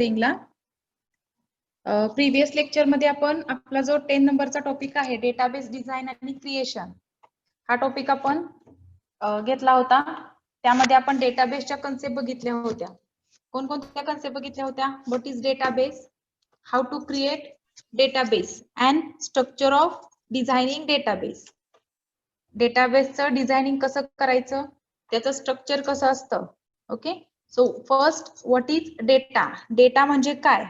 ला previous lecture मध्ये आपण आपला जो 10 नंबरचा टॉपिक आहे डेटाबेस डिझाइन आणि क्रिएशन हा टॉपिक आपण घेतला होता. त्यामध्ये आपण डेटाबेसच्या कन्सेप्ट बघितल्या होत्या. कोणकोणत्या कन्सेप्ट बघितल्या होत्या? What is database, how to create database and structure of designing database. डेटाबेसचं डिझायनिंग कसं करायचं, त्याचं स्ट्रक्चर कसं असतं. Okay, so first what is data. Data म्हणजे काय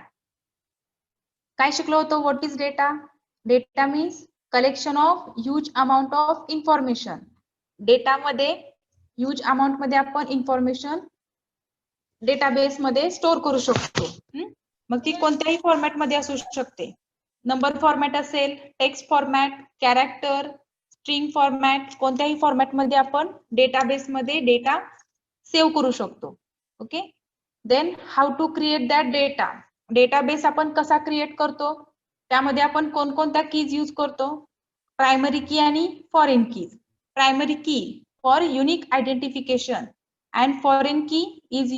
शिकलो होतो. What is data? Data means collection of huge amount of information. Data मध्ये ह्यूज अमाउंट मध्ये आपण इन्फॉर्मेशन डेटाबेस मध्ये स्टोअर करू शकतो. मग ती कोणत्याही फॉर्मॅट मध्ये असू शकते. नंबर फॉर्मॅट असेल, text format, character, string format, कोणत्याही फॉर्मॅट मध्ये आपण डेटाबेस मध्ये डेटा सेव्ह करू शकतो. Okay, then how to create that data. Database आपण कसा क्रिएट करतो, त्यामध्ये आपण कोणकोणत्या कीज यूज करतो? प्रायमरी की आणि फॉरेन कीज. प्रायमरी की for unique identification and foreign key is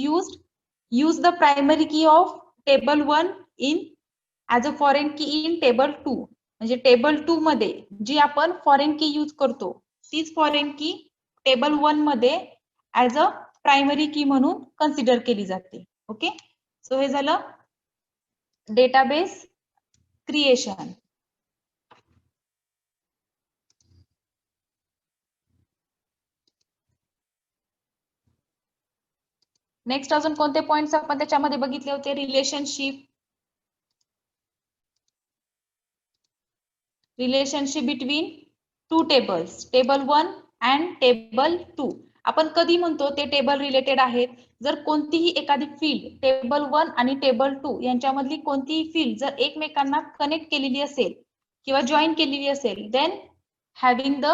use the primary key of table 1 in as a foreign key in table 2. म्हणजे टेबल 2 मध्ये जी आपण फॉरेन की यूज करतो तीच फॉरेन की टेबल 1 मध्ये ऍज अ प्रायमरी की म्हणून कन्सिडर केली जाते. ओके, सो हे झालं डेटाबेस क्रिएशन. नेक्स्ट अजून कोणते पॉइंट्स आपण त्याच्यामध्ये बघितले होते? Relationship between two tables, table 1 and table 2. आपण कधी म्हणतो ते टेबल रिलेटेड आहेत? जर कोणतीही एखादी फील्ड टेबल 1 आणि टेबल 2 यांच्यामधली कोणतीही फील्ड जर एकमेकांना कनेक्ट केलेली असेल किंवा जॉईन केलेली असेल, then having the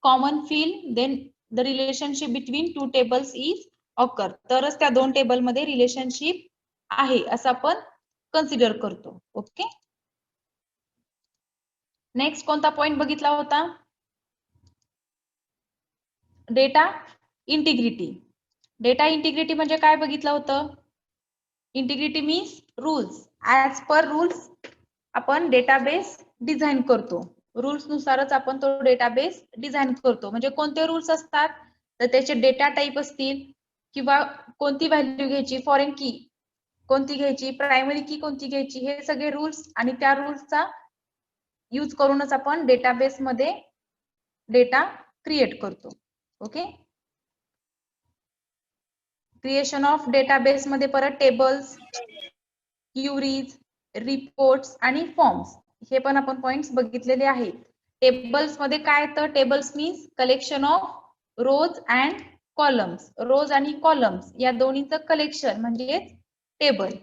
common field, then the relationship between two tables is occur. तरच त्या दोन टेबल मध्ये रिलेशनशिप आहे असं आपण कन्सिडर करतो. ओके, नेक्स्ट कोणता पॉइंट बघितला होता? Data integrity. डेटा इंटिग्रिटी म्हणजे काय बघितलं होतं? Integrity means rules. As per rules आपण डेटाबेस डिझाइन करतो. रूल्स नुसारच आपण तो डेटाबेस डिझाइन करतो. म्हणजे कोणते रूल्स असतात तर त्याचे डेटा टाइप असतील किंवा कोणती व्हॅल्यू घ्यायची, फॉरेन की कोणती घ्यायची, प्रायमरी की कोणती घ्यायची, हे सगळे रूल्स आणि त्या रूल्सचा यूज करूनच आपण डेटाबेस मध्ये डेटा क्रिएट करतो. ओके, क्रिएशन ऑफ डेटाबेस मध्ये परत टेबल्स, क्युरीज, रिपोर्ट्स आणि फॉर्म्स हे पण आपण पॉइंट्स बघितलेले आहेत. टेबल्स मध्ये काय येतं? Tables means collection of rows and columns. Rows आणि कॉलम्स या दोन्हीचं कलेक्शन म्हणजे टेबल.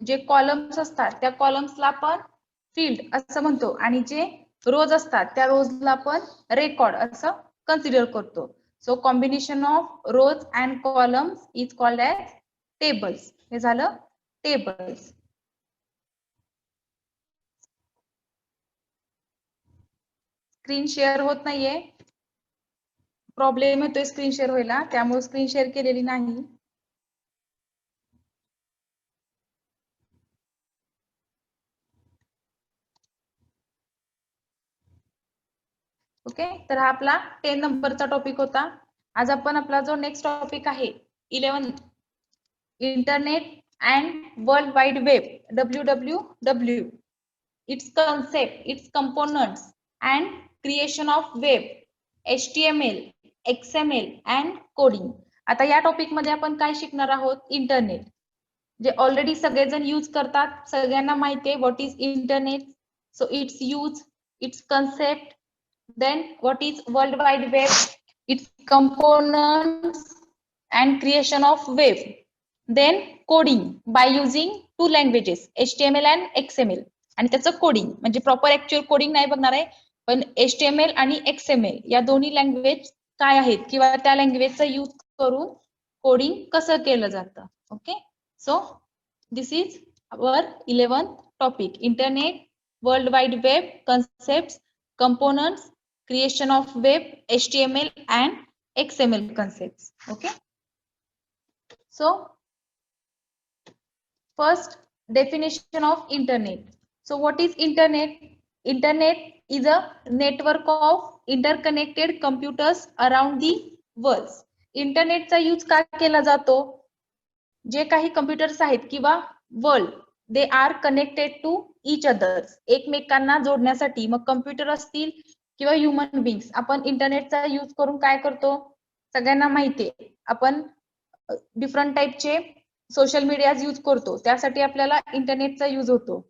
जे कॉलम्स असतात त्या कॉलम्सला आपण फील्ड असं म्हणतो आणि जे रोज असतात त्या रोजला आपण रेकॉर्ड असं कन्सिडर करतो. So combination of rows and columns is called as tables. हे झालं टेबल्स. स्क्रीन शेअर होत नाहीये, प्रॉब्लेम येतोय स्क्रीन शेअर व्हायला, त्यामुळे स्क्रीन शेअर केलेली नाही. ओके, तर हा आपला 10 नंबरचा टॉपिक होता. आज आपण आपला जो नेक्स्ट टॉपिक आहे 11 internet and world wide web, WWW, it's concept, it's components and creation of web, HTML, XML and coding. आता या टॉपिक मध्ये आपण काय शिकणार आहोत? इंटरनेट, जे ऑलरेडी सगळेजण यूज करतात, सगळ्यांना माहिती आहे what is internet. So its use, its concept, then what is World Wide Web, its components and creation of web, then coding by using two languages HTML and XML. आणि त्याचं coding म्हणजे proper actual coding नाही बघणार आहे, पण HTML आणि XML या दोन्ही लँग्वेज काय आहेत किंवा त्या लँग्वेजचा यूज करून कोडिंग कसं केलं जातं. Okay, so this is our 11th topic, internet, world wide web, concepts, components, creation of web, HTML and XML concepts. Okay, so first definition of internet. So what is internet? Internet is a network of interconnected computers around the world. इंटरनेटचा use का केला जातो? जे काही computers आहेत किंवा world, they are connected to each others, एकमेकांना जोडण्यासाठी. मग कम्प्युटर असतील किंवा ह्युमन बीइंग्स, आपण इंटरनेटचा यूज करून काय करतो? सगळ्यांना माहितीये, आपण डिफरंट टाईपचे सोशल मीडिया यूज करतो, त्यासाठी आपल्याला इंटरनेटचा यूज होतो.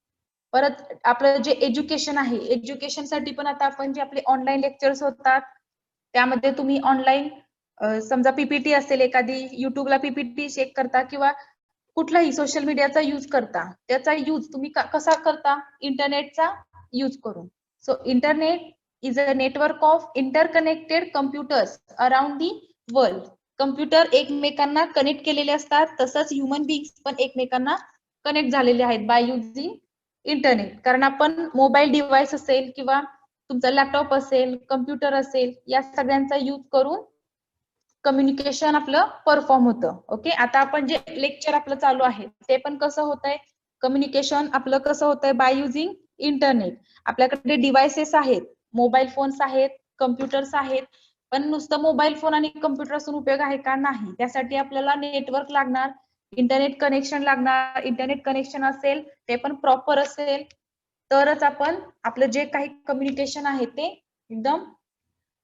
परत आपलं जे एज्युकेशन आहे, एज्युकेशनसाठी पण आता आपण जे आपले ऑनलाईन लेक्चर्स होतात त्यामध्ये तुम्ही ऑनलाईन समजा पीपीटी असेल एखादी, युट्यूबला पीपीटी चेक करता किंवा कुठलाही सोशल मीडियाचा यूज करता, त्याचा यूज तुम्ही कसा करता? इंटरनेटचा यूज करून. So internet is a network of interconnected computers around the world. Computer एकमेकांना कनेक्ट केलेले असतात, तसंच ह्युमन बीइंग्स पण एकमेकांना कनेक्ट झालेले आहेत बाय युजिंग इंटरनेट. कारण आपण मोबाईल डिव्हाइस असेल किंवा तुमचा लॅपटॉप असेल, कम्प्युटर असेल, या सगळ्यांचा यूज करून कम्युनिकेशन आपलं परफॉर्म होतं. ओके, आता आपण जे लेक्चर आपलं चालू आहे ते पण कसं होतंय? कम्युनिकेशन आपलं कसं होतंय? By using internet. आपल्याकडे डिव्हाइसेस आहेत, मोबाईल फोन्स आहेत, कम्प्युटर्स आहेत, पण नुसतं मोबाईल फोन आणि कम्प्युटर असून उपयोग आहे का? नाही. त्यासाठी आपल्याला नेटवर्क लागणार, इंटरनेट कनेक्शन लागणार. इंटरनेट कनेक्शन असेल, ते पण प्रॉपर असेल, तरच आपण आपलं जे काही कम्युनिकेशन आहे ते एकदम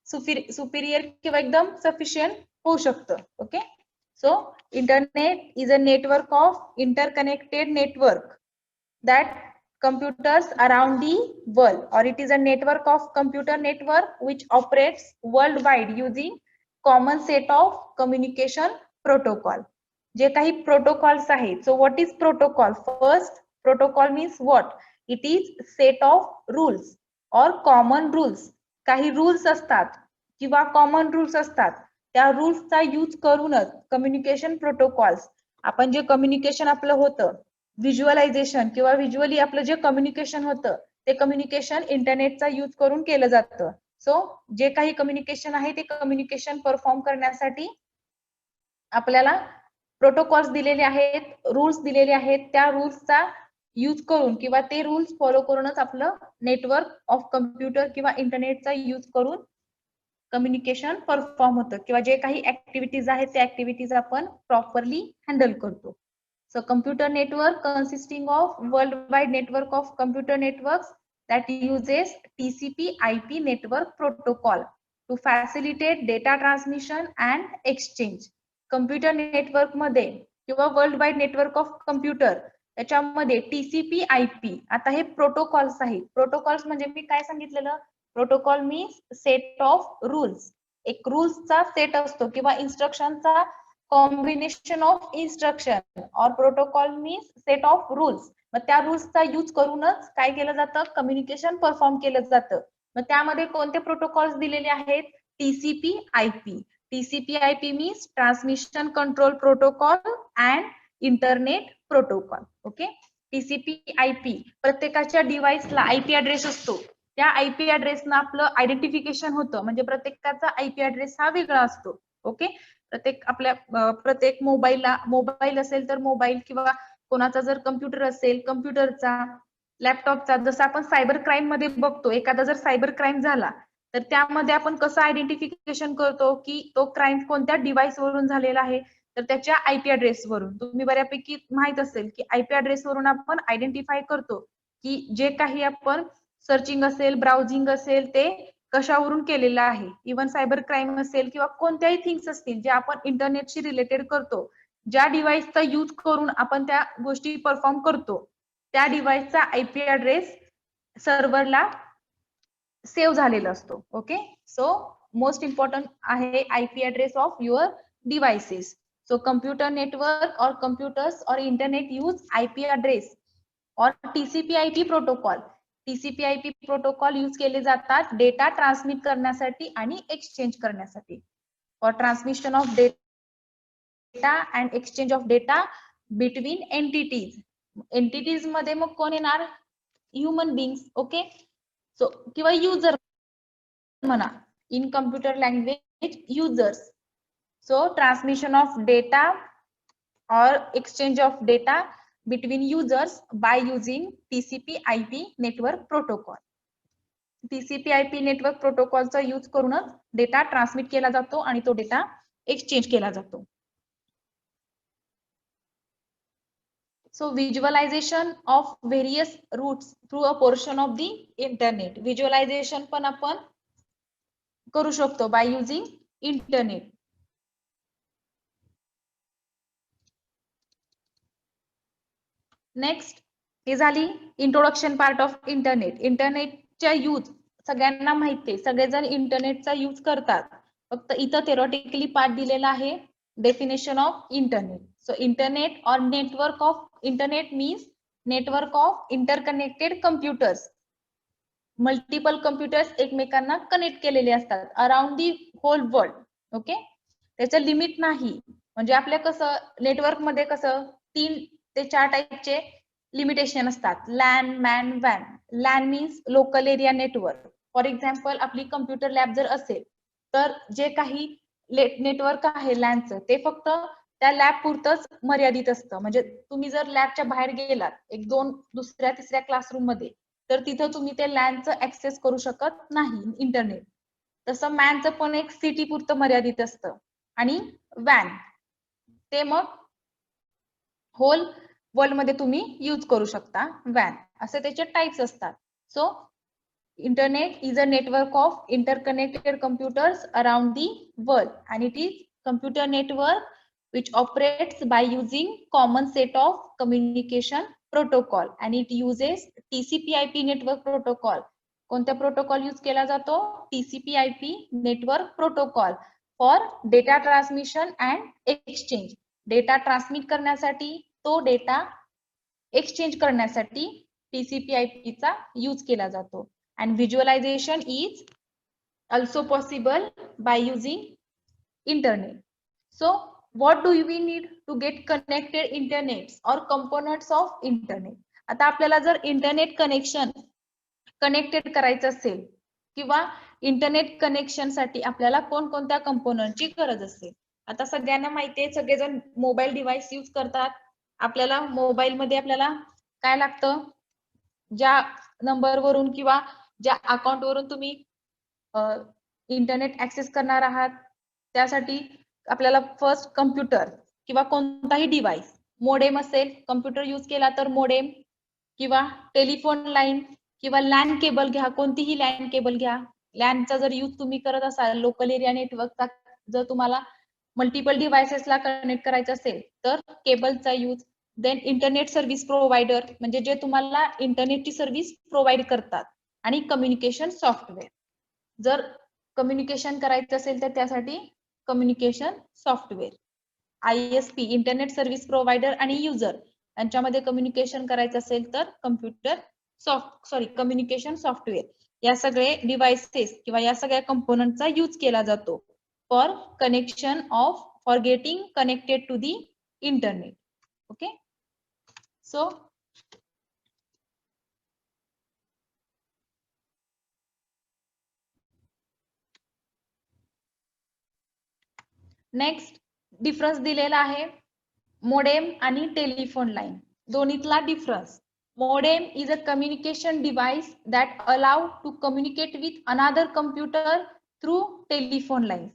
सुपिरियर किंवा एकदम सफिशियंट होऊ शकतं. Okay, so internet is a network of interconnected network that computers around the world, or it is a network of computer network which operates worldwide using common set of communication protocol. जे काही protocols आहेत. So what is protocol? First, protocol means what? It is set of rules और common rules. काही rules असतात किंवा common rules असतात, त्या रूल्सचा use करूनच कम्युनिकेशन प्रोटोकॉल्स, आपण जे कम्युनिकेशन आपलं होतं व्हिज्युअलायझेशन किंवा व्हिज्युअली आपलं जे कम्युनिकेशन होतं ते कम्युनिकेशन इंटरनेटचा यूज करून केलं जातं. सो जे काही कम्युनिकेशन आहे ते कम्युनिकेशन परफॉर्म करण्यासाठी आपल्याला प्रोटोकॉल्स दिलेले आहेत, रूल्स दिलेले आहेत, त्या रूल्सचा यूज करून किंवा ते रूल्स फॉलो करूनच आपलं नेटवर्क ऑफ कम्प्युटर किंवा इंटरनेटचा यूज करून कम्युनिकेशन परफॉर्म होतं किंवा जे काही ऍक्टिव्हिटीज आहेत त्या ऍक्टिव्हिटीज आपण प्रॉपरली हँडल करतो. So computer network consisting of worldwide network of computer networks that uses TCP/IP network protocol to facilitate data transmission and exchange. Computer network मध्ये किंवा world wide network of computer त्याच्यामध्ये TCP/IP, आता हे protocols आहेत. Protocols म्हणजे मी काय सांगितलेलं? Protocol means set of rules. एक रूल्सचा सेट असतो किंवा इन्स्ट्रक्शनचा कॉम्बिनेशन ऑफ इन्स्ट्रक्शन, और protocol means set of rules. मग त्या रूल्सचा यूज करूनच काय केलं जातं? कम्युनिकेशन परफॉर्म केलं जातं. मग त्यामध्ये कोणते प्रोटोकॉल्स दिलेले आहेत? TCP/IP. TCP/IP means transmission control protocol and internet protocol. Okay, TCP/IP प्रत्येकाच्या डिव्हाइसला आयपी ऍड्रेस असतो, त्या आयपी ऍड्रेसनं आपलं आयडेंटिफिकेशन होतं, म्हणजे प्रत्येकाचा आयपी ऍड्रेस हा वेगळा असतो. ओके, प्रत्येक मोबाईलला, मोबाईल असेल तर मोबाईल किंवा कोणाचा जर कम्प्युटर असेल कम्प्युटरचा, लॅपटॉपचा. जसं आपण सायबर क्राईम मध्ये बघतो, एखादा जर सायबर क्राईम झाला तर त्यामध्ये आपण कसं आयडेंटिफिकेशन करतो की तो क्राईम कोणत्या डिव्हाइस वरून झालेला आहे? तर त्याच्या आयपी ऍड्रेस वरून. तुम्ही बऱ्यापैकी माहित असेल की आयपी ऍड्रेस वरून आपण आयडेंटिफाय करतो की जे काही आपण सर्चिंग असेल, ब्राउजिंग असेल, ते कशावरून केलेलं आहे. इव्हन सायबर क्राईम असेल किंवा कोणत्याही थिंग्स असतील जे आपण इंटरनेटशी रिलेटेड करतो, ज्या डिव्हाइसचा यूज करून आपण त्या गोष्टी परफॉर्म करतो, त्या डिव्हाइसचा आयपी ऍड्रेस सर्व्हरला सेव्ह झालेला असतो. ओके, सो मोस्ट इम्पॉर्टंट आहे IP address of your devices. So computer network और कंप्यूटर्स और इंटरनेट यूज आयपी ऍड्रेस और TCP/IP protocol. TCP/IP protocol use केले जातात डेटा ट्रान्समिट करण्यासाठी आणि एक्सचेंज करण्यासाठी. For transmission of data and exchange of data between entities. Entities मध्ये मग कोण येणार? Human beings. ओके, सो किंवा युजर म्हणा, in computer language users. So transmission of data or exchange of data between users by using TCP/IP network protocol. TCP/IP network प्रोटोकॉलचा use करूनच data transmit केला जातो आणि तो डेटा एक्सचेंज केला जातो. So visualization of various routes through a portion of the internet. Visualization पण आपण करू शकतो by using internet. नेक्स्ट, हे झाली इंट्रोडक्शन पार्ट ऑफ इंटरनेट. इंटरनेटच्या यूज सगळ्यांना माहिती आहे, सगळेजण इंटरनेटचा यूज करतात. फक्त इथं थेरॉटिकली पार्ट दिलेला आहे, definition of internet. So internet or network of internet means network of interconnected computers. Multiple computers एकमेकांना कनेक्ट केलेले असतात around the whole world. Okay, त्याचं लिमिट नाही. म्हणजे आपल्या कसं नेटवर्क मध्ये कसं 3 ते 4 टाईपचे लिमिटेशन असतात. लॅन, मॅन, वॅन. LAN means local area network. For example आपली कम्प्युटर लॅब जर असेल तर जे काही नेटवर्क आहे लॅनचं ते फक्त त्या लॅब पुरतच मर्यादित असतं. म्हणजे तुम्ही जर लॅबच्या बाहेर गेलात 1-2 दुसऱ्या तिसऱ्या क्लासरूम मध्ये तर तिथं तुम्ही ते लॅनचं ऍक्सेस करू शकत नाही इंटरनेट. तसं मॅनचं पण एक सिटी पुरतं मर्यादित असतं. आणि वॅन ते मग होल वर्ल्ड मध्ये तुम्ही यूज करू शकता वॅन. असे त्याचे टाइप्स असतात. So internet is a network of interconnected computers around the world and it is computer network which operates by using common set of communication protocol and it uses TCP/IP network protocol. कोणता protocol use केला जातो? TCP/IP network protocol for data transmission and exchange. Data transmit करण्यासाठी, तो data exchange करण्यासाठी TCP/IP चा use केला जातो. And visualization is also possible by using internet. So what do we need to get connected internets or components of internet? आता आपल्याला जर internet connection connected करायचं असेल किंवा इंटरनेट कनेक्शन साठी आपल्याला कोणकोणत्या कंपोनंटची गरज असेल. आता सगळ्यांना माहिती आहे, सगळेजण मोबाईल डिव्हाइस यूज करतात. आपल्याला मोबाईल मध्ये आपल्याला काय लागतं? ज्या नंबरवरून किंवा ज्या अकाउंट वरून तुम्ही इंटरनेट ऍक्सेस करणार आहात त्यासाठी आपल्याला फर्स्ट कम्प्युटर किंवा कोणताही डिव्हाइस, मोडेम असेल, कम्प्युटर यूज केला तर मोडेम किंवा टेलिफोन लाईन किंवा लॅन केबल घ्या, कोणतीही लॅन केबल घ्या. लॅनचा जर यूज तुम्ही करत असाल, लोकल एरिया नेटवर्कचा जर तुम्हाला मल्टिपल डिव्हाइसेसला कनेक्ट करायचं असेल तर केबलचा use. Then internet service provider म्हणजे जे तुम्हाला इंटरनेटची सर्व्हिस प्रोव्हाइड करतात. आणि कम्युनिकेशन सॉफ्टवेअर, जर कम्युनिकेशन करायचं असेल तर त्यासाठी communication software. ISP internet service provider आणि युजर यांच्यामध्ये कम्युनिकेशन करायचं असेल तर कम्युनिकेशन सॉफ्टवेअर. या सगळे डिव्हाइसेस किंवा या सगळ्या कंपोनंटचा यूज केला जातो for connection of for getting connected to the internet. Okay, so next difference दिलेला आहे मोडेम आणि टेलिफोन लाईन दोन्हीतला difference. Modem is a communication device that allow to communicate with another computer through telephone line.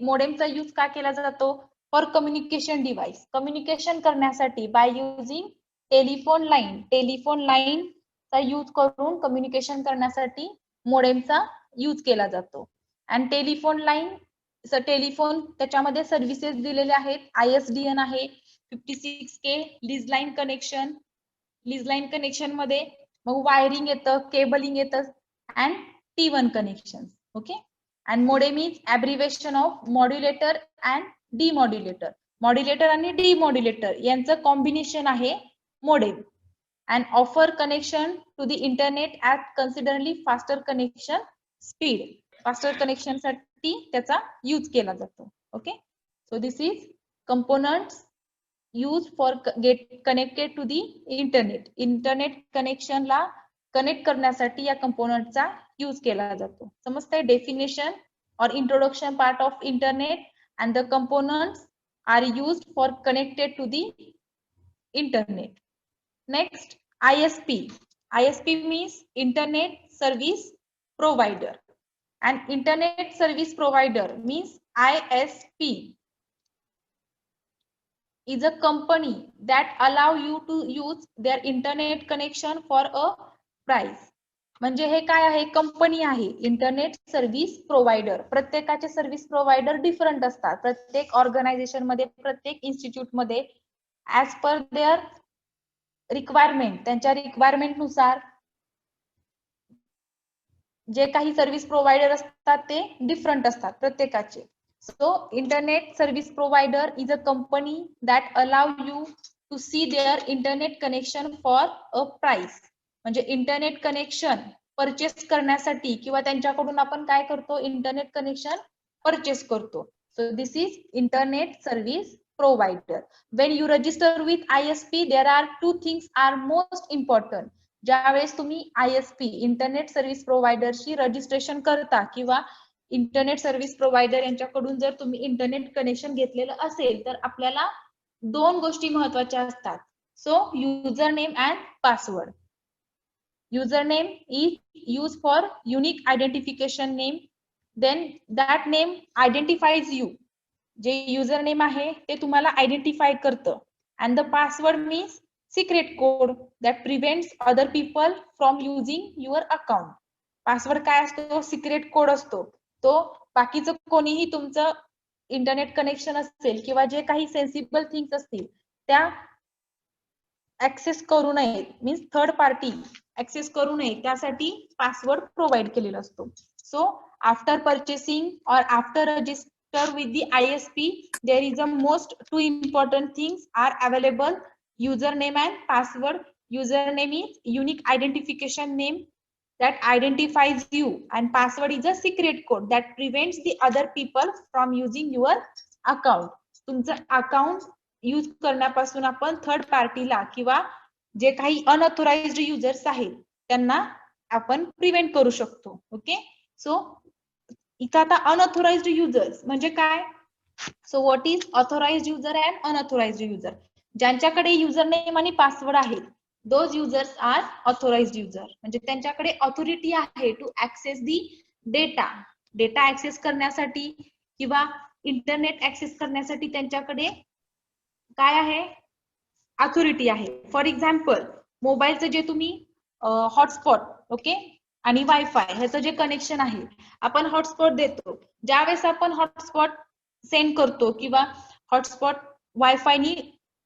मोडेमचा use का केला जातो? For communication device, communication करण्यासाठी by using telephone line. Telephone लाईनचा यूज करून कम्युनिकेशन करण्यासाठी मोडेमचा यूज केला जातो. आणि टेलिफोन लाईन टेलिफोन त्याच्यामध्ये सर्व्हिसेस दिलेले आहेत. ISDN आहे, 56K lease line connection. Lease line connection मध्ये मग वायरिंग येतं, केबलिंग येतं and T1 connection. Okay. And modem is abbreviation of modulator and demodulator. Modulator आणि डिमॉड्युलेटर यांचं कॉम्बिनेशन आहे modem. And offer connection to the internet at considerably faster connection speed. Faster connection साठी त्याचा use केला जातो. Okay. So this is components use for get connected to the internet. Internet कनेक्शनला connect करण्यासाठी या कंपोनंटचा यूज केला जातो. समजतंय? डेफिनेशन और introduction part of internet and the components are used for connected to the internet. Next, ISP. ISP means Internet Service Provider. And Internet Service Provider means ISP is a company that allow you to use their internet connection for a price. म्हणजे हे काय आहे? Company आहे, internet service provider. प्रत्येकाचे service provider different असतात. प्रत्येक organisation मध्ये, प्रत्येक इन्स्टिट्यूट मध्ये ऍज पर देअर रिक्वायरमेंट, त्यांच्या रिक्वायरमेंट नुसार जे काही सर्व्हिस प्रोव्हायडर असतात ते डिफरंट असतात प्रत्येकाचे. So internet service provider is a company that allow you to see their internet connection for a price. म्हणजे इंटरनेट कनेक्शन परचेस करण्यासाठी किंवा त्यांच्याकडून आपण काय करतो? इंटरनेट कनेक्शन परचेस करतो. So this is internet service provider. When you register with ISP, there are two things are most important. ज्यावेळेस तुम्ही ISP इंटरनेट सर्व्हिस प्रोव्हायडरशी रजिस्ट्रेशन करता किंवा इंटरनेट सर्व्हिस प्रोव्हायडर यांच्याकडून जर तुम्ही इंटरनेट कनेक्शन घेतलेलं असेल तर आपल्याला दोन गोष्टी महत्त्वाच्या असतात. So user name and password. User name is use for unique identification name. Then that name identifies you. जे युजर नेम आहे ते तुम्हाला आयडेंटिफाय करतं. And the password means secret code that prevents other people from using your account. Password काय असतो? Secret code असतो. तो बाकीचं कोणीही तुमचं इंटरनेट कनेक्शन असेल किंवा जे काही सेन्सिबल थिंग्स असतील त्या ऍक्सेस करू नये, मीन्स थर्ड पार्टी ऍक्सेस करू नये, त्यासाठी पासवर्ड प्रोव्हाइड केलेला असतो. सो आफ्टर परचेसिंग और after register with the ISP, there is a most two important things are available: username and password. Username is unique identification name that identifies you, and password is a secret code that prevents the other people from using your account. तुमचं account use करण्यापासून आपण third पार्टीला किंवा जे काही unauthorised users आहेत त्यांना आपण प्रिव्हेंट करू शकतो. ओके. सो इथं आता अनऑथोराइज्ड युजर्स म्हणजे काय? So what is authorised user and unauthorised user? ज्यांच्याकडे युजर नेम आणि पासवर्ड आहेत those users are authorised user. म्हणजे त्यांच्याकडे ऑथॉरिटी आहे to access the data. Data access करण्यासाठी किंवा इंटरनेट ऍक्सेस करण्यासाठी त्यांच्याकडे काय आहे? ऑथॉरिटी आहे. फॉर एक्झाम्पल मोबाईलचं जे तुम्ही हॉटस्पॉट, ओके, आणि वायफाय ह्याचं जे कनेक्शन आहे, आपण हॉटस्पॉट देतो. ज्यावेळेस आपण हॉटस्पॉट सेंड करतो किंवा हॉटस्पॉट वायफायनी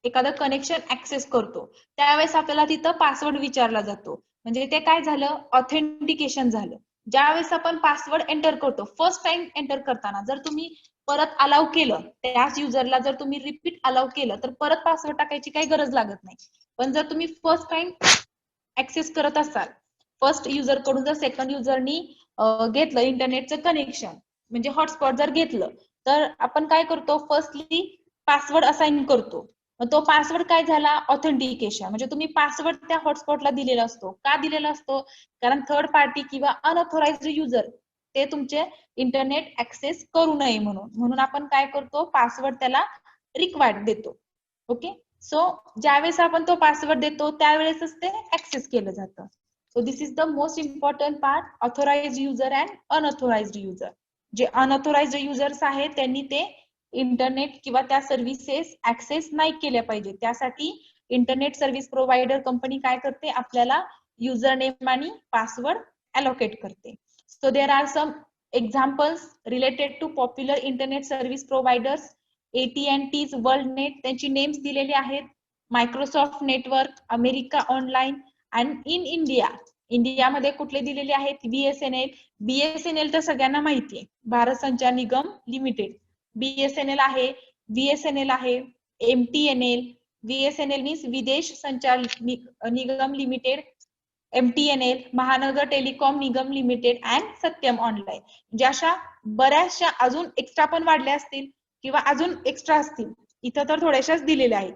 एखादं कनेक्शन ऍक्सेस करतो त्यावेळेस आपल्याला तिथं पासवर्ड विचारला जातो. म्हणजे ते काय झालं? ऑथेंटिकेशन झालं. ज्यावेळेस आपण पासवर्ड एंटर करतो, फर्स्ट टाइम एंटर करताना जर तुम्ही परत अलाउ केलं, त्याच युजरला जर तुम्ही रिपीट अलाउ केलं तर परत पासवर्ड टाकायची काही गरज लागत नाही. पण जर तुम्ही फर्स्ट टाइम ऍक्सेस करत असाल, फर्स्ट युजर कडून जर सेकंड युजरनी घेतलं इंटरनेटचं कनेक्शन म्हणजे हॉटस्पॉट जर घेतलं तर आपण काय करतो? फर्स्टली पासवर्ड असाइन करतो. मग तो पासवर्ड काय झाला? ऑथेंटिकेशन. म्हणजे तुम्ही पासवर्ड त्या हॉटस्पॉटला दिलेला असतो. का दिलेला असतो? कारण थर्ड पार्टी किंवा अनऑथोराइज्ड युजर ते तुमचे इंटरनेट ऍक्सेस करू नये म्हणून आपण काय करतो? पासवर्ड त्याला रिक्वायर्ड देतो. ओके. सो ज्यावेळेस आपण तो पासवर्ड देतो त्यावेळेसच ते ऍक्सेस केलं जातं. So this is the most important part, authorized user and unauthorized user. जे unauthorized users आहेत त्यांनी ते इंटरनेट किंवा त्या सर्व्हिसेस ऍक्सेस नाही केल्या पाहिजे. त्यासाठी इंटरनेट सर्व्हिस प्रोव्हायडर कंपनी काय करते? आपल्याला युजर नेम आणि पासवर्ड अलोकेट करते. So there are some examples related to popular internet service providers. AT&T, world net त्यांची नेम्स दिलेली आहेत. Microsoft network, America online and in India, इंडियामध्ये कुठले दिलेले आहेत? बीएसएनएल. बीएसएनएल तर सगळ्यांना माहिती आहे, भारत संचार निगम लिमिटेड. बीएसएनएल आहे, बीएसएनएल आहे, एमटीएनएल. बीएसएनएल मीन्स विदेश संचार निगम लिमिटेड, एमटीएनएल महानगर telecom Nigam limited and Satyam online. म्हणजे अशा बऱ्याचशा अजून एक्स्ट्रा पण वाढल्या असतील किंवा अजून एक्स्ट्रा असतील, इथं तर थोड्याशाच दिलेल्या आहेत.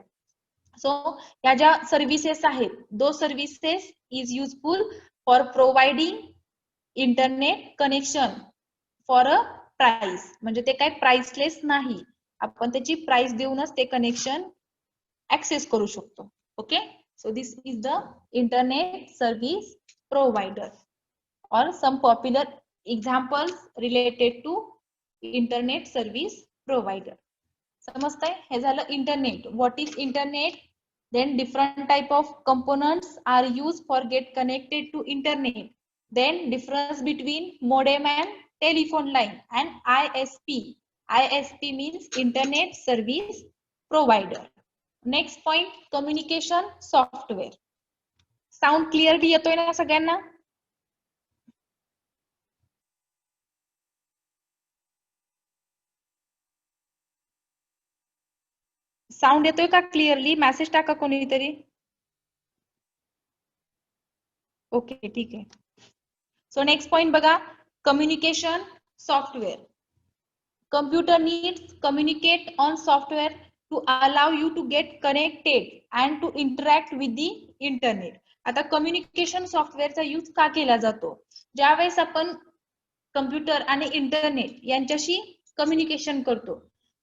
सो या ज्या सर्व्हिसेस आहेत, those services is useful for providing internet connection for a price. म्हणजे ते काय प्राइसलेस नाही, आपण त्याची प्राइस देऊनच ते कनेक्शन ऍक्सेस करू शकतो. Okay, so this is the internet service provider or some popular examples related to internet service provider. समजताय? हे झालं internet. what is internet? Then different type of components are used for get connected to internet. Then difference between modem and telephone line and ISP. ISP means internet service provider. Next point, communication software. Sound clearly येतोय ना सगळ्यांना? Sound येतोय का clearly? Message टाका कोणीतरी. Okay, ठीक आहे. So next point बघा, communication software. Computer needs communicate on software to allow you to get connected and to interact with the internet. आता कम्युनिकेशन सॉफ्टवेअरचा यूज का केला जातो? ज्यावेळेस आपण कम्प्युटर आणि इंटरनेट यांच्याशी कम्युनिकेशन करतो,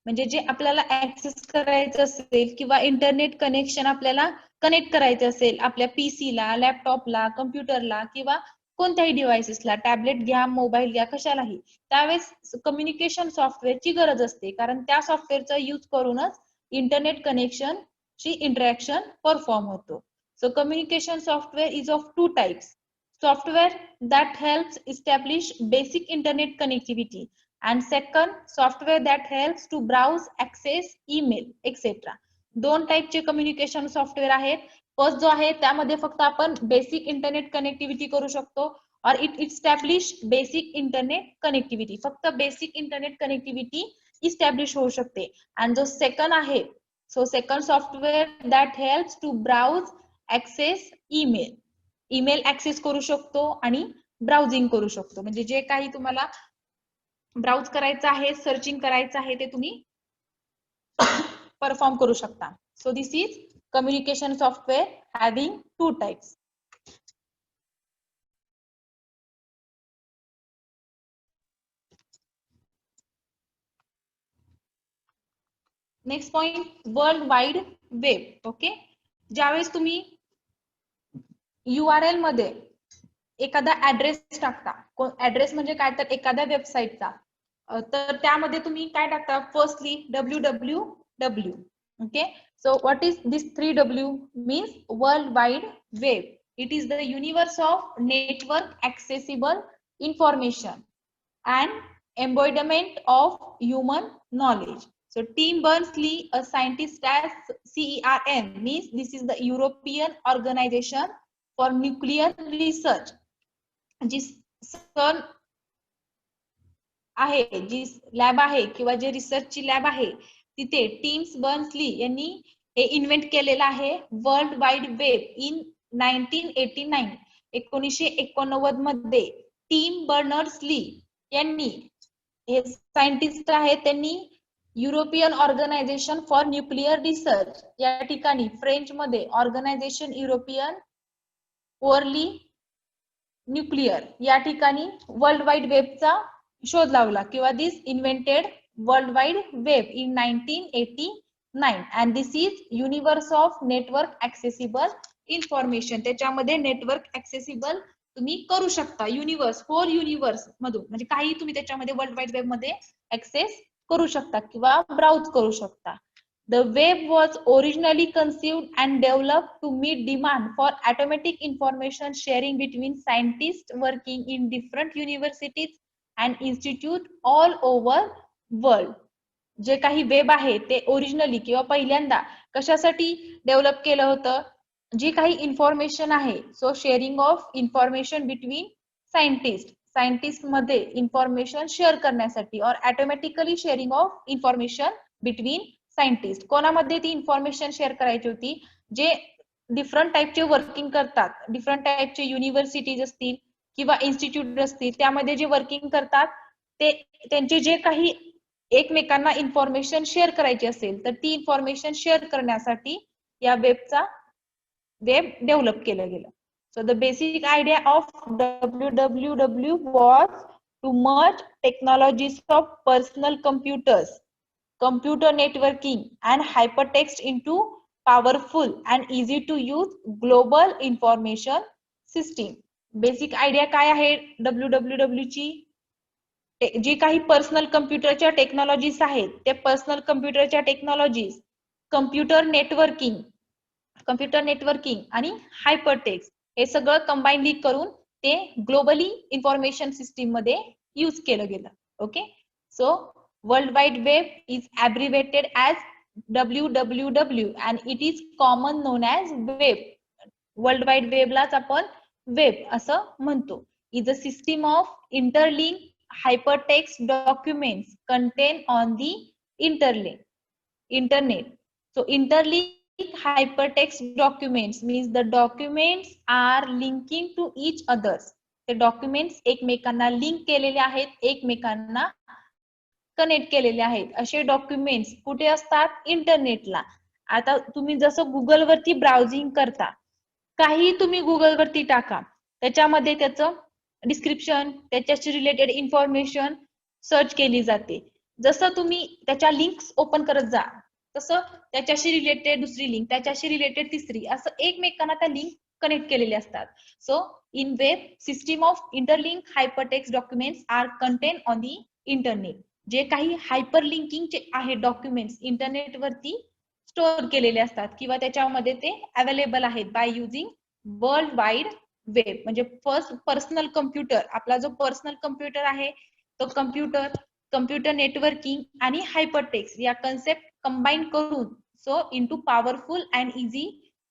म्हणजे जे आपल्याला ऍक्सेस करायचं असेल किंवा इंटरनेट कनेक्शन आपल्याला कनेक्ट करायचं असेल आपल्या पीसीला, लॅपटॉपला, कम्प्युटरला किंवा कोणत्याही डिव्हाइसेसला, टॅबलेट घ्या, मोबाईल घ्या, कशालाही, त्यावेळेस कम्युनिकेशन सॉफ्टवेअरची गरज असते, कारण त्या सॉफ्टवेअरचा यूज करूनच इंटरनेट कनेक्शन ची इंटरॅक्शन परफॉर्म होतो. So communication software is of two types. Software that helps establish basic internet connectivity, and second, software that helps to browse, access email, etc. दोन टाइपचे कम्युनिकेशन सॉफ्टवेअर आहेत. First जो आहे त्यामध्ये फक्त आपण बेसिक इंटरनेट कनेक्टिव्हिटी करू शकतो, और it establish basic internet connectivity, फक्त बेसिक इंटरनेट कनेक्टिव्हिटी इस्टॅब्लिश होऊ शकते. आणि जो सेकंड आहे, so second software that helps to browse, access email, email access करू शकतो आणि ब्राउजिंग करू शकतो. म्हणजे जे काही तुम्हाला ब्राउज करायचं आहे, सर्चिंग करायचं आहे, ते तुम्ही परफॉर्म करू शकता. So this is communication software having two types. Next point, world wide web. Okay, ज्यावेळेस तुम्ही URL मध्ये एखादा ऍड्रेस टाकता, ऍड्रेस म्हणजे काय तर एखाद्या वेबसाईटचा, तर त्यामध्ये तुम्ही काय टाकता? Firstly www. Okay, so what is this 3W? Means world wide web. It is the universe of network accessible information and embodiment of human knowledge. So Tim Berners-Lee, a scientist at CERN, means this is the European Organization for Nuclear Research. जी सन आहे, जी lab आहे किंवा जे रिसर्चची lab आहे, तिथे teams बर्न्स-ली यांनी हे invent केलेलं आहे, वर्ल्ड वाईड वेब, इन 1989. 1989 मध्ये टिम बर्नर्स-ली यांनी, हे सायंटिस्ट आहेत, त्यांनी European organisation for nuclear research या ठिकाणी फ्रेंच मध्ये ऑर्गनायझेशन युरोपियन ओरली न्यूक्लिअर या ठिकाणी वर्ल्ड वाईड वेबचा शोध लावला, किंवा this invented world wide web in 1989. And this is universe of network accessible information. त्याच्यामध्ये नेटवर्क ऍक्सेसिबल तुम्ही करू शकता, युनिवर्स, होल युनिवर्स मधून, म्हणजे काही तुम्ही त्याच्यामध्ये वर्ल्ड वाईड वेब मध्ये ऍक्सेस करू शकता किंवा ब्राउज करू शकता. The web was originally conceived and developed to meet demand for automatic information sharing between scientists working in different universities and institutes all over world. जे काही वेब आहे ते ओरिजिनली किंवा पहिल्यांदा कशासाठी डेव्हलप केलं होतं? जी काही इन्फॉर्मेशन आहे, so sharing of information between scientist मध्ये इन्फॉर्मेशन शेअर करण्यासाठी, और automatically sharing of information between scientist. कोणामध्ये ती इन्फॉर्मेशन शेअर करायची होती? जे डिफरंट टाईपचे वर्किंग करतात, डिफरंट टाईपचे युनिव्हर्सिटीज असतील किंवा इन्स्टिट्यूट असतील, त्यामध्ये जे वर्किंग करतात ते त्यांचे जे काही एकमेकांना इन्फॉर्मेशन शेअर करायची असेल, तर ती इन्फॉर्मेशन शेअर करण्यासाठी या वेब डेव्हलप केलं गेलं. So the basic idea of WWW was to merge technologies of personal computers, computer networking and hypertext into powerful and easy to use global information system. Basic idea काय आहे WWW ची? जी काही personal कम्प्युटरच्या technologies आहेत, ते personal कम्प्युटरच्या technologies computer networking आणि hypertext हे सगळं कंबाईनली करून ते ग्लोबली इन्फॉर्मेशन सिस्टीम मध्ये यूज केलं गेलं. Okay, so world wide web is abbreviated as WWW and it is common known as web. World wide वेबलाच आपण वेब असं म्हणतो. Is a system of interlink hypertext documents contained on the internet. So interlink hypertext documents means the documents are linking to each others. ते documents एकमेकांना link केलेले आहेत, एकमेकांना connect केलेले आहेत. असे डॉक्युमेंट्स कुठे असतात? इंटरनेटला. आता तुम्ही जसं गुगल वरती ब्राउजिंग करता, काही तुम्ही गुगल वरती टाका, त्याच्यामध्ये त्याचं डिस्क्रिप्शन, त्याच्याशी रिलेटेड इन्फॉर्मेशन सर्च केली जाते. जसं तुम्ही त्याच्या लिंक्स ओपन करत जा, तसं त्याच्याशी रिलेटेड दुसरी लिंक, त्याच्याशी रिलेटेड तिसरी, असं एकमेकांना त्या लिंक कनेक्ट केलेले असतात. So in web system of interlink hypertext documents are contain on the internet. जे काही हायपर लिंकिंगचे आहे डॉक्युमेंट्स इंटरनेट वरती स्टोअर केलेले असतात किंवा त्याच्यामध्ये ते अवेलेबल आहेत by using world wide web. म्हणजे फर्स्ट पर्सनल कम्प्युटर, आपला जो पर्सनल कम्प्युटर आहे तो कम्प्युटर नेटवर्किंग आणि हायपरटेक्स्ट या कन्सेप्ट कंबाईन करून so into powerful and easy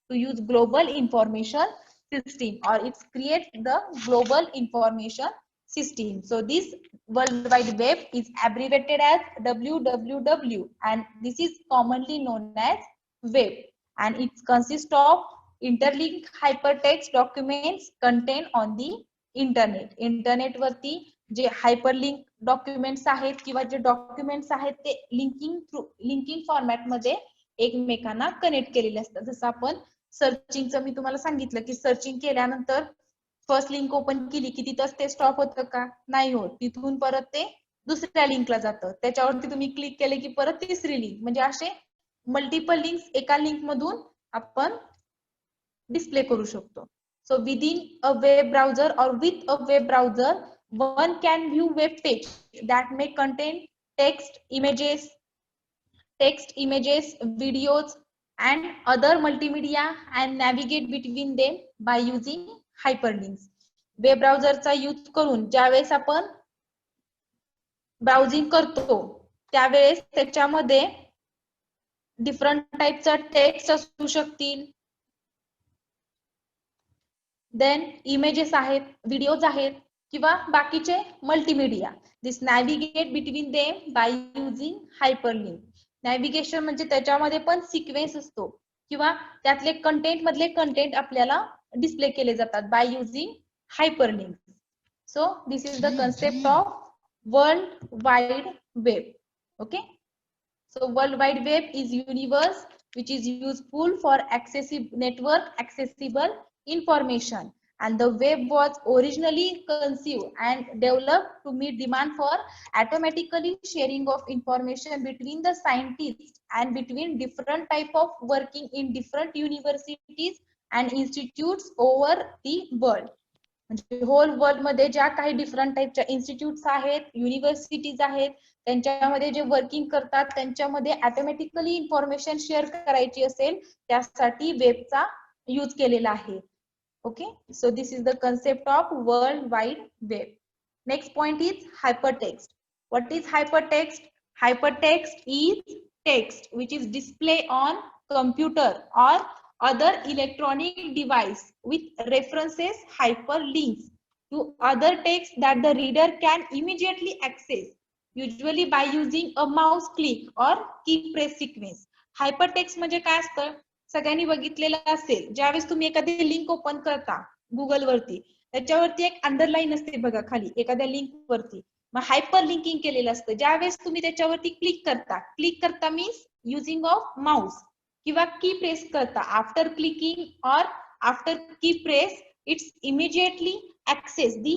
to use global information system, or it creates the global information system. So this world wide web is abbreviated as WWW and this is commonly known as web, and it consists of interlinked hypertext documents contained on the internet. Internet वरती जे hyperlink documents आहेत किंवा जे documents आहेत ते linking format मध्ये एकमेकांना connect केलेले असतात. जसं आपण सर्चिंगचं मी तुम्हाला सांगितलं की सर्चिंग केल्यानंतर फर्स्ट लिंक ओपन केली की तिथंच ते स्टॉप होतं का? नाही होत. तिथून परत ते दुसऱ्या लिंकला जातं, त्याच्यावरती तुम्ही क्लिक केले की परत तिसरी लिंक, म्हणजे असे मल्टिपल लिंक्स एका लिंक मधून आपण डिस्प्ले करू शकतो. So within a web browser or with a web browser one can view web page that may contain text, images, videos and other multimedia and navigate between them by using hyperlinks. Web ब्राउझरचा use करून ज्यावेळेस आपण browsing करतो त्यावेळेस त्याच्यामध्ये different टाईपचा text असू शकतील, देन इमेजेस आहेत, व्हिडिओज आहेत किंवा बाकीचे multimedia. This navigate between them by using hyperlink. Navigation म्हणजे त्याच्यामध्ये पण सिक्वेन्स असतो किंवा त्यातले कंटेंट मधले कंटेंट आपल्याला डिस्प्ले केले जातात by using hyperlink. So this is the concept of world wide web. Okay, so world wide web is universe which is useful for accessible information, and the web was originally conceived and developed to meet demand for automatically sharing of information between the scientists and between different type of working in different universities and institutes over the world. म्हणजे hole world मध्ये ज्या काही different टाईपच्या institutes आहेत, universities आहेत, त्यांच्यामध्ये जे working करतात त्यांच्यामध्ये ऑटोमॅटिकली इन्फॉर्मेशन शेअर करायची असेल त्यासाठी वेबचा यूज केलेला आहे. Okay, so this is the concept of world wide web. Next point is hypertext. What is hypertext? Hypertext is text which is display on computer or other electronic device with references hyperlinks to other text that the reader can immediately access, usually by using a mouse click or key press sequence. Hypertext म्हणजे काय असतं, सगळ्यांनी बघितलेलं असेल, ज्यावेळेस तुम्ही एखादी link open करता गुगल वरती, त्याच्यावरती एक अंडरलाईन असते बघा खाली एखाद्या लिंक वरती, मग हायपर लिंकिंग केलेलं असतं. ज्यावेळेस तुम्ही त्याच्यावरती क्लिक करता मीन्स युजिंग ऑफ माउस किंवा की प्रेस करता, after clicking or after key press it's immediately access the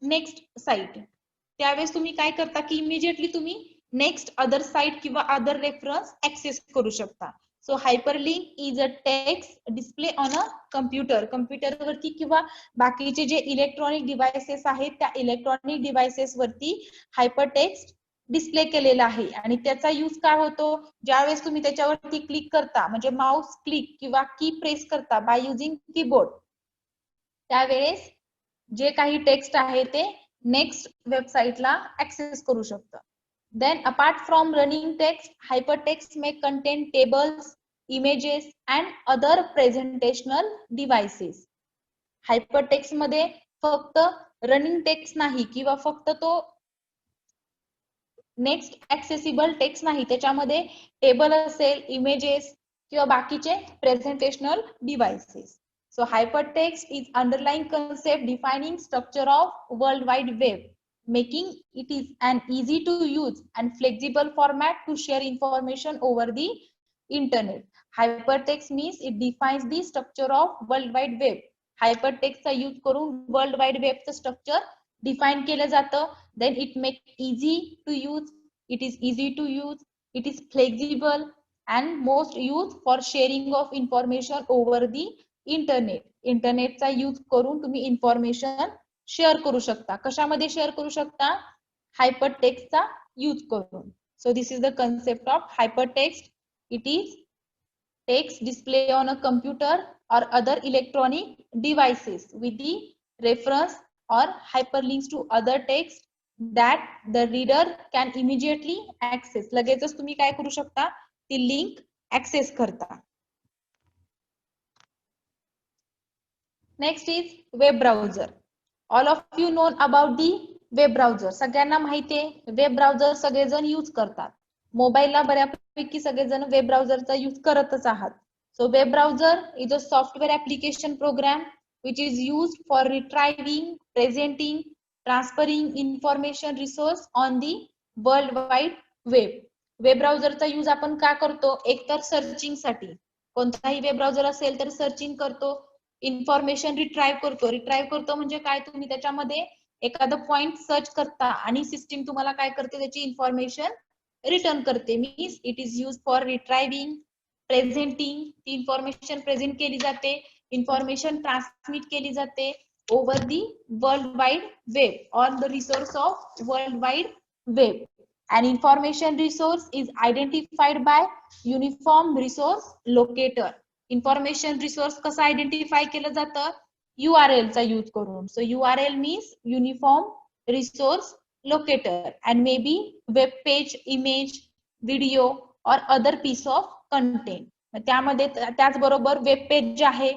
next site. त्यावेळेस तुम्ही काय करता की इमिजिएटली तुम्ही नेक्स्ट अदर साइट किंवा अदर रेफरन्स ऍक्सेस करू शकता. So hyperlink is a text display on a computer. कम्प्युटरवरती किंवा बाकीचे जे इलेक्ट्रॉनिक डिव्हाइसेस आहेत त्या इलेक्ट्रॉनिक डिव्हाइसेस वरती हायपरटेक्स्ट डिस्प्ले केलेला आहे. आणि त्याचा यूज काय होतो, ज्यावेळेस तुम्ही त्याच्यावरती क्लिक करता म्हणजे माउस क्लिक किंवा की प्रेस करता बाय युजिंग कीबोर्ड, त्यावेळेस जे काही टेक्स्ट आहे ते नेक्स्ट वेबसाईटला ऍक्सेस करू शकतं. Then apart from running text, hypertext may contain tables, images and other presentational devices. Hypertext मध्ये फक्त रनिंग टेक्स्ट नाही किंवा फक्त तो नेक्स्ट ऍक्सेसिबल टेक्स्ट नाही, त्याच्यामध्ये टेबल असेल, इमेजेस किंवा बाकीचे प्रेझेंटेशनल devices. So hypertext is underlying concept defining structure of World Wide Web, making it is an easy to use and flexible format to share information over the internet. Hypertext means it defines the structure of World Wide Web. Hypertext चा use करून world wide वेबचं structure define केलं जातं. Then it makes easy to use, it is easy to use, it is flexible and most used for sharing of information over the internet. इंटरनेटचा use करून तुम्ही information share करू शकता. कशामध्ये share करू शकता, हायपरटेक्स्टचा यूज करून. So this is the concept of hypertext. It is text display on a computer or other electronic devices with the reference or hyperlinks to other text that the reader can immediately access. लगेचच तुम्ही काय करू शकता, ती link access करता. Next is web browser. All of you know about the web browser. सगळ्यांना माहिती आहे वेब ब्राउझर सगळेजण यूज करतात. मोबाईलला बऱ्यापैकी सगळेजण वेब ब्राउझरचा यूज करतच आहात. So web browser is a software application program which is used for retrieving, presenting, transferring information resource on the world wide web. Web ब्राउझरचा यूज आपण का करतो, एक तर सर्चिंग साठी, कोणताही वेब ब्राउझर असेल तर सर्चिंग करतो, इन्फॉर्मेशन रिट्राईव्ह करतो म्हणजे काय, तुम्ही त्याच्यामध्ये एखादं पॉइंट सर्च करता आणि सिस्टीम तुम्हाला काय करते, त्याची इन्फॉर्मेशन रिटर्न करते. Means it is use for retrieving, presenting, ती इन्फॉर्मेशन प्रेझेंट केली जाते, इन्फॉर्मेशन ट्रान्समिट केली जाते over the world wide web on the resource of world wide web. An information resource is identified by uniform resource locator. Information resource कसं identify केलं जातं, URL चा use करून. So URL means uniform resource locator and maybe web page, image, video or other piece of content. त्यामध्ये त्याचबरोबर web page जे आहे,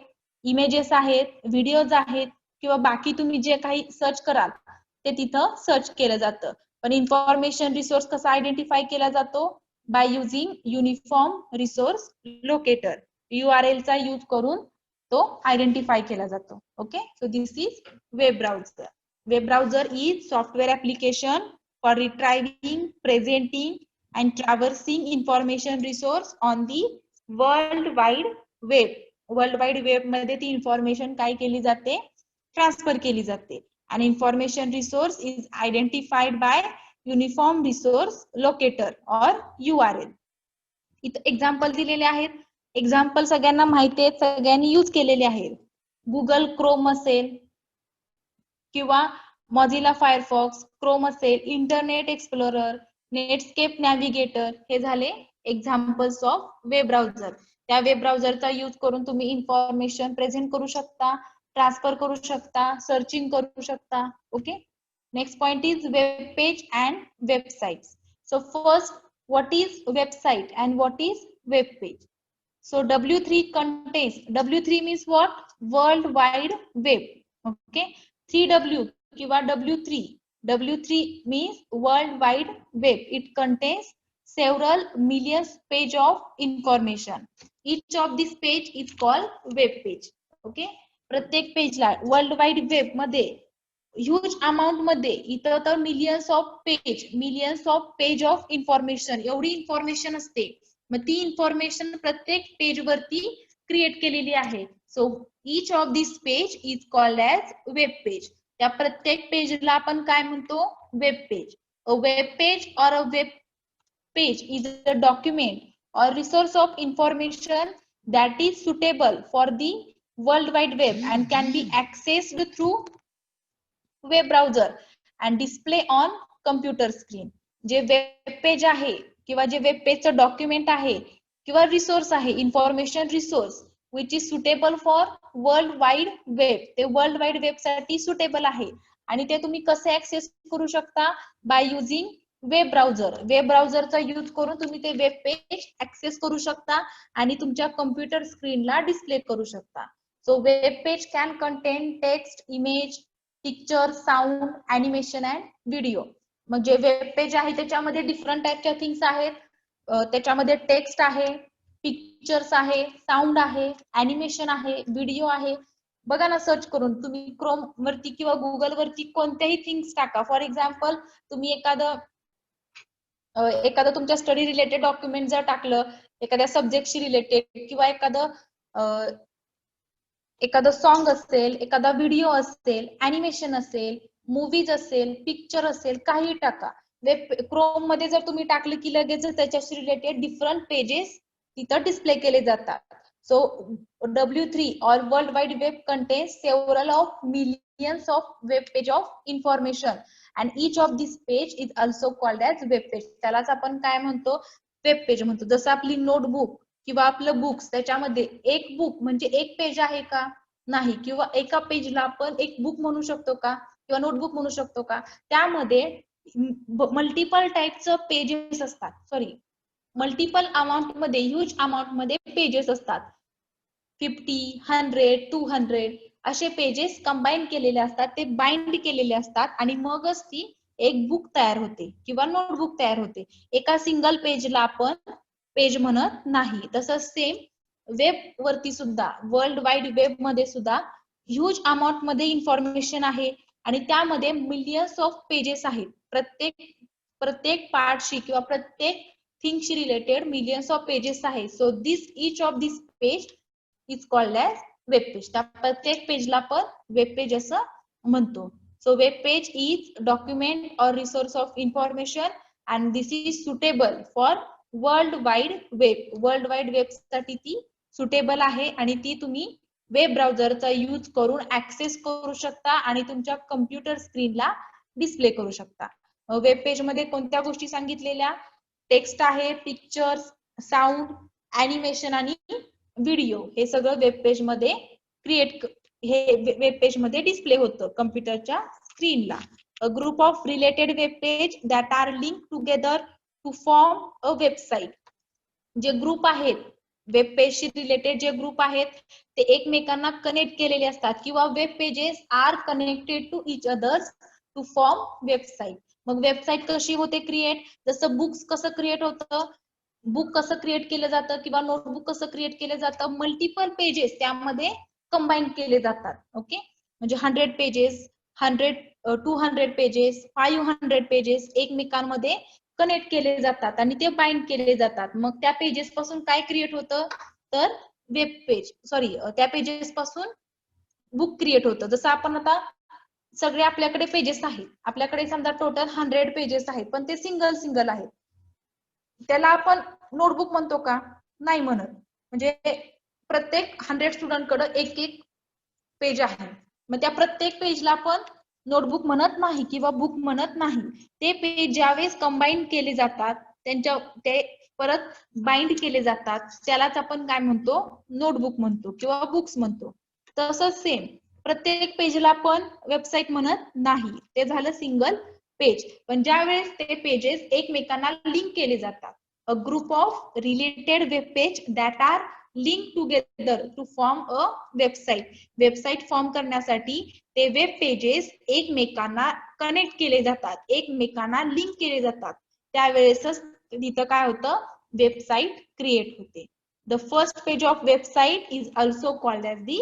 images आहेत, व्हिडिओज आहेत किंवा बाकी तुम्ही जे काही सर्च कराल ते तिथं सर्च केलं जातं. पण इन्फॉर्मेशन रिसोर्स कसा आयडेंटिफाय केला जातो, by using uniform resource locator. URL चा यूज करून तो आयडेंटिफाय केला जातो. Okay, so this is web browser. Web browser is software application for retrieving, presenting and traversing information resource on the world wide web. World wide web मध्ये ती information काय केली जाते, ट्रान्सफर केली जाते. आणि information resource is identified by uniform resource locator or URL. इथं example दिलेले आहेत. एक्झाम्पल सगळ्यांना माहिती आहेत, सगळ्यांनी यूज केलेले आहेत. गुगल क्रोम असेल किंवा मॉझिला फायरफॉक्स, क्रोम असेल, इंटरनेट एक्सप्लोरर, नेटस्केप नॅव्हिगेटर, हे झाले एक्झाम्पल्स ऑफ वेब ब्राउझर. त्या वेब ब्राउझरचा यूज करून तुम्ही इन्फॉर्मेशन प्रेझेंट करू शकता, ट्रान्सफर करू शकता, सर्चिंग करू शकता. Okay, next point is web page and websites. So first, what is website and what is web page? So W3 contains, W3 means what? World Wide Web. Okay, 3W किंवा W3. W3 means World Wide Web. It contains several millions page of information. Each of this page is called web page. Okay, प्रत्येक पेजला world wide web मध्ये huge amount मध्ये, इथं तर millions of page of information, एवढी information असते. मग ती information प्रत्येक पेज वरती क्रिएट केलेली आहे. So each of this page is called as web page. त्या प्रत्येक पेजला आपण काय म्हणतो? Web page. A web page or a web page is a document or resource of information that is suitable for the world wide web and can be accessed through web browser and display on computer screen. जे web page आहे किंवा जे web पेजचं document आहे किंवा resource आहे, information resource which is suitable for world wide web, ते world wide web साठी suitable आहे. आणि ते तुम्ही कसे ऍक्सेस करू शकता? By using web browser. Web ब्राउझरचा यूज करून तुम्ही ते वेब पेज ऍक्सेस करू शकता आणि तुमच्या कम्प्युटर स्क्रीनला डिस्प्ले करू शकता. So web page can content text, image, picture, sound, animation and video. म्हणजे वेब पेज आहे त्याच्यामध्ये डिफरंट टाईपच्या थिंग्स आहेत. त्याच्यामध्ये टेक्स्ट आहे, पिक्चर्स आहे, साऊंड आहे, ॲनिमेशन आहे, व्हिडिओ आहे. बघा ना, सर्च करून तुम्ही क्रोम वरती किंवा गुगल वरती कोणत्याही थिंग्स टाका. फॉर एक्झाम्पल तुम्ही एखादं तुमच्या स्टडी रिलेटेड डॉक्युमेंट जर टाकलं, एखाद्या सब्जेक्टशी रिलेटेड किंवा एखादं सॉन्ग असेल, एखादा व्हिडिओ असेल, ॲनिमेशन असेल, मूवीज असेल, पिक्चर असेल, काही टाका. वेब क्रोम मध्ये जर तुम्ही टाकलं की लगेच त्याच्याशी रिलेटेड डिफरंट पेजेस तिथं डिस्प्ले केले जातात. So W3 or World Wide Web contains several of millions of web page of information and each of this page is also called as web page. त्यालाच आपण काय म्हणतो? वेब पेज म्हणतो. जसं आपली नोटबुक किंवा आपलं बुक्स, त्याच्यामध्ये एक बुक म्हणजे एक पेज आहे का? नाही. किंवा एका पेजला आपण एक बुक म्हणू शकतो का? किंवा नोटबुक म्हणू शकतो का? त्यामध्ये मल्टिपल टाईपचं पेजेस असतात. सॉरी, मल्टिपल अमाउंट मध्ये, ह्यूज अमाउंट मध्ये पेजेस असतात. 50, 100, 200 असे पेजेस कंबाईन केलेले असतात, ते बाइंड केलेले असतात आणि मगच ती एक बुक तयार होते किंवा नोटबुक तयार होते. एका सिंगल पेजला आपण पेज म्हणत नाही. तसंच सेम वेब वरती सुद्धा, वर्ल्ड वाइड वेब मध्ये सुद्धा ह्यूज अमाउंट मध्ये इन्फॉर्मेशन आहे आणि त्यामध्ये मिलियन्स ऑफ पेजेस आहेत. प्रत्येक पार्टशी किंवा प्रत्येक थिंगशी रिलेटेड मिलियन्स ऑफ पेजेस आहेत. So this each of this page is called as web page. त्या प्रत्येक पेजला आपण वेब पेज असं म्हणतो. So web page is document or resource of information and this is suitable for world wide web. World wide web साठी ती suitable आहे आणि ती तुम्ही वेब ब्राउझरचा यूज करून ऍक्सेस करू शकता आणि तुमच्या कम्प्युटर स्क्रीनला डिस्प्ले करू शकता. वेब पेज मध्ये कोणत्या गोष्टी सांगितलेल्या? टेक्स्ट आहे, पिक्चर्स, साऊंड, ॲनिमेशन आणि व्हिडिओ, हे सगळं वेब पेज मध्ये वेब पेज मध्ये डिस्प्ले होतं कम्प्युटरच्या स्क्रीनला. A group of related web page that are link together to form a website. जे ग्रुप आहेत, वेब पेजशी रिलेटेड जे ग्रुप आहेत ते एकमेकांना कनेक्ट केलेले असतात किंवा web pages are connected to each others to form website. मग वेबसाईट कशी होते क्रिएट? जसं बुक्स कसं क्रिएट होतं, बुक कसं क्रिएट केलं जातं किंवा नोटबुक कसं क्रिएट केलं जातं, मल्टिपल पेजेस त्यामध्ये कंबाईन केले जातात. ओके, म्हणजे 100 पेजेस, 200 पेजेस, 500 पेजेस एकमेकांमध्ये कनेक्ट केले जातात आणि ते बाइंड केले जातात. मग त्या पेजेस पासून काय क्रिएट होतं? तर वेब पेज, त्या पेजेस पासून बुक क्रिएट होतं. जसं आपण आता सगळे आपल्याकडे पेजेस आहेत, आपल्याकडे समजा टोटल 100 पेजेस आहेत, पण ते सिंगल आहेत. त्याला आपण नोटबुक म्हणतो का? नाही म्हणत. म्हणजे प्रत्येक 100 स्टुडंटकडे एक पेज आहे. मग त्या प्रत्येक पेजला आपण नोटबुक म्हणत नाही किंवा बुक म्हणत नाही. ते पेज ज्यावेळेस कंबाईन केले जातात, ते परत बाइंड केले जातात, त्यालाच आपण काय म्हणतो? नोटबुक म्हणतो किंवा बुक्स म्हणतो. तसंच सेम प्रत्येक पेजला आपण वेबसाईट म्हणत नाही, ते झालं सिंगल पेज. पण ज्यावेळेस ते पेजेस एकमेकांना लिंक केले जातात, a group of related web page that are link together to form a website. Website form करण्यासाठी ते वेब पेजेस एकमेकांना कनेक्ट केले जातात, एकमेकांना लिंक केले जातात. त्यावेळेसच तिथं काय होतं, वेबसाईट क्रिएट होते. The first page of website is also called as the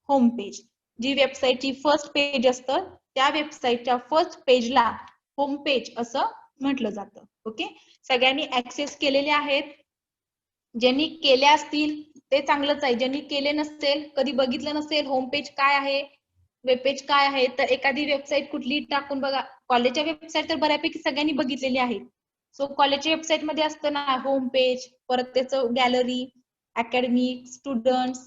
home page. जी वेबसाईटची फर्स्ट पेज असतं त्या वेबसाईटच्या फर्स्ट पेजला होम पेज असं म्हटलं जातं. ओके, सगळ्यांनी ऍक्सेस केलेले आहेत. ज्यांनी केले असतील ते चांगलंच आहे. ज्यांनी केले नसेल, कधी बघितलं नसेल होम पेज काय आहे, वेब पेज काय आहे, तर एखादी वेबसाईट कुठली टाकून बघा. कॉलेजच्या वेबसाईट तर बऱ्यापैकी सगळ्यांनी बघितलेली आहेत. सो कॉलेजच्या वेबसाईट मध्ये असतं ना होम पेज, परत त्याचं gallery, academic, students,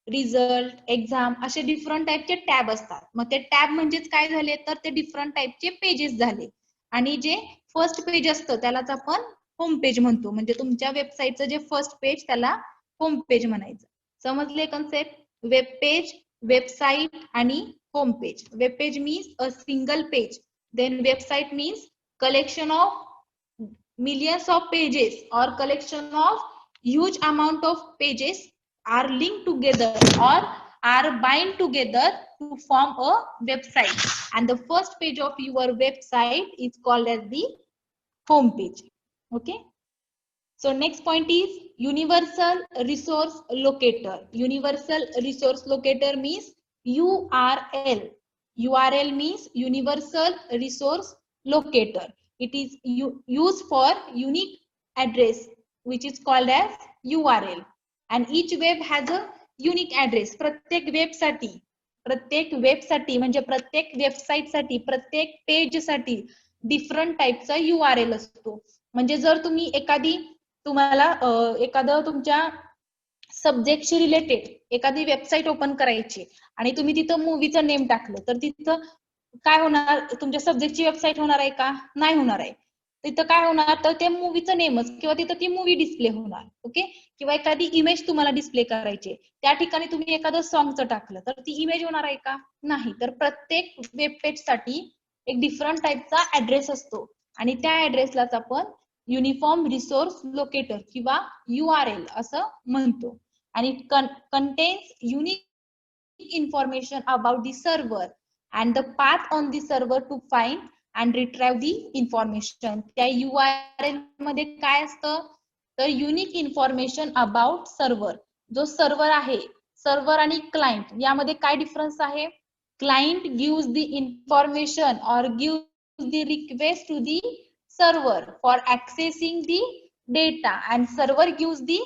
result, exam, असे डिफरंट टाईपचे टॅब असतात. मग ते टॅब म्हणजेच काय झाले, तर ते डिफरंट टाईपचे पेजेस झाले. आणि जे फर्स्ट पेज असतं त्यालाच आपण होम पेज म्हणतो. म्हणजे तुमच्या वेबसाईटचं जे फर्स्ट पेज त्याला होम पेज म्हणायचं. समजले कन्सेप्ट? वेब पेज, वेबसाईट आणि home page. Web page means a single page. Then website means collection of millions of pages or collection of huge amount of pages are linked together or are bind together to form a website, and the first page of your website is called as the home page. Okay, so next point is universal resource locator. Universal resource locator means URL. URL means universal resource locator. It is used for unique address which is called as URL, and each web has a unique address. प्रत्येक वेबसाठी म्हणजे प्रत्येक website साठी, प्रत्येक page साठी different टाइपचा URL असतो. म्हणजे जर तुम्ही तुम्हाला एखादं तुमच्या सब्जेक्टशी रिलेटेड एखादी वेबसाईट ओपन करायची आणि तुम्ही तिथं मूवीचं नेम टाकलं, तर तिथं काय होणार, तुमच्या सब्जेक्टची वेबसाईट होणार आहे का? नाही होणार आहे. तिथं काय होणार, तर ते मूवीचं नेमच किंवा तिथं ती मूवी डिस्प्ले होणार. ओके, किंवा एखादी इमेज तुम्हाला डिस्प्ले करायची, त्या ठिकाणी तुम्ही एखादं सॉंगचं टाकलं तर ती इमेज होणार आहे का? नाही. तर प्रत्येक वेब पेज साठी एक डिफरंट टाइपचा ऍड्रेस असतो आणि त्या ऍड्रेसलाच आपण युनिफॉर्म रिसोर्स लोकेटर किंवा URL असं म्हणतो. आणि contains unique information about the server and the path on the server to find and retrieve the information. त्या URL मध्ये काय असतं, तर युनिक इन्फॉर्मेशन अबाउट सर्व्हर. जो सर्व्हर आहे, सर्व्हर आणि क्लायंट यामध्ये काय डिफरन्स आहे? क्लायंट गिव्स द इन्फॉर्मेशन और gives the request to the server for accessing the data, and server gives the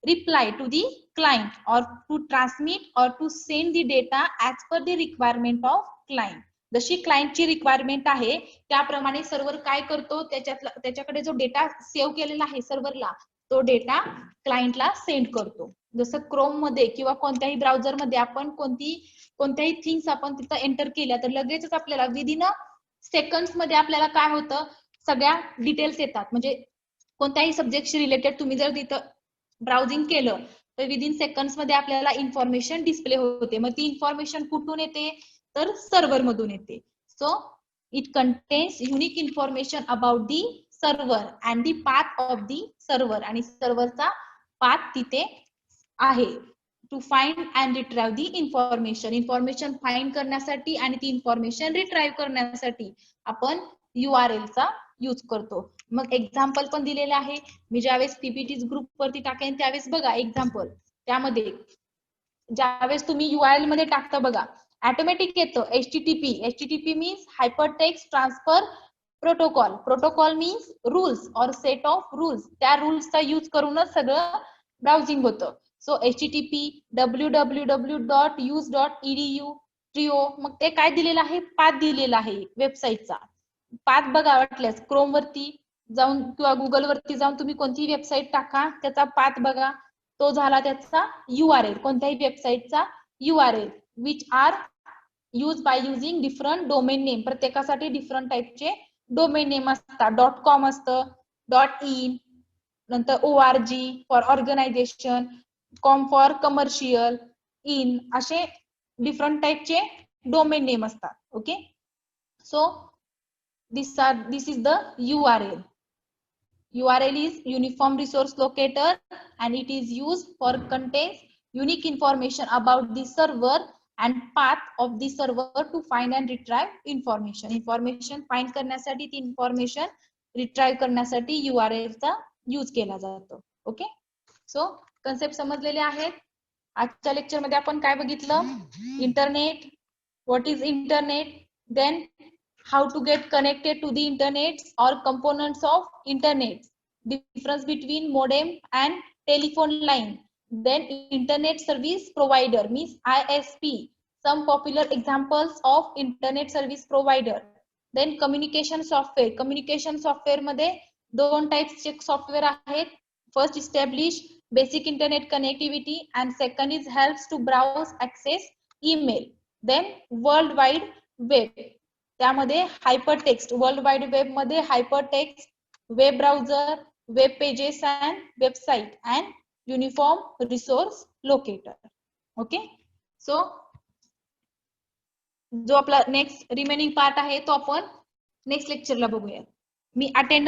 reply to the client or to transmit or to send the data as per the requirement of client. जशी क्लायंटची requirement आहे त्याप्रमाणे server काय करतो, त्याच्याकडे जो data save केलेला आहे सर्व्हरला, तो डेटा क्लायंटला सेंड करतो. जसं क्रोम मध्ये किंवा कोणत्याही ब्राउझर मध्ये आपण कोणत्याही थिंग्स आपण तिथं एंटर केल्या तर लगेचच आपल्याला विदिन सेकंड्स मध्ये आपल्याला काय होतं, सगळ्या डिटेल्स येतात. म्हणजे कोणत्याही सब्जेक्टशी रिलेटेड तुम्ही जर तिथं ब्राउझिंग केलं तर विदिन सेकंड्स मध्ये आपल्याला इन्फॉर्मेशन डिस्प्ले होते. मग ती इन्फॉर्मेशन कुठून येते, तर सर्व्हर मधून येते. So it contains unique information about the server and the path of the server, आणि सर्व्हरचा पाथ तिथे आहे. To find and retrieve the information. Information find करण्यासाठी आणि ती इन्फॉर्मेशन रिट्राइव्ह करण्यासाठी आपण URL चा यूज करतो. मग एक्झाम्पल पण दिलेलं आहे. मी ज्यावेळेस पीपीटी ग्रुप वरती टाकेन त्यावेळेस बघा एक्झाम्पल. त्यामध्ये ज्यावेळेस तुम्ही URL मध्ये टाकता बघा, ऑटोमॅटिक येतं HTTP. HTTP means hypertext transfer protocol. Protocol means rules और सेट ऑफ रूल्स. त्या रूल्सचा यूज करूनच सगळं ब्राउझिंग होतं. So HTTP www.use.edu trio. मग ते काय दिलेलं आहे, पाथ दिलेला आहे वेबसाईटचा. पाथ बघा वाटल्यास क्रोम वरती जाऊन किंवा गुगल वरती जाऊन तुम्ही कोणतीही वेबसाईट टाका, त्याचा पाथ बघा, तो झाला त्याचा URL. कोणत्याही वेबसाईटचा URL which are use by using different domain name. प्रत्येकासाठी डिफरंट टाइपचे डोमेन नेम असतात. .com असतं, .in, नंतर ORG for organisation, com for commercial, in, असे डिफरंट टाइपचे डोमेन नेम असतात. Okay, so this is the URL. URL is uniform resource locator and it is used for contains unique information about the server and path of the server to find and retrieve information. Information find करण्यासाठी ती information retrieve करण्यासाठी URL चा use केला जातो. Okay, so concept समजलेले आहेत. आजच्या lecture मध्ये आपण काय बघितलं? Internet, what is internet, then how to get connected to the internet or components of internet, difference between modem and telephone line, then internet service provider means ISP, some popular examples of internet service provider, then communication software मध्ये दोन types चे software आहेत. First establish basic internet connectivity and second is helps to browse access email, then world wide web, त्यामध्ये hypertext, world wide web मध्ये hypertext, web browser, web pages and website and uniform resource locator. Okay, so जो आपला next remaining part आहे तो आपण next लेक्चरला बघूया. मी attendance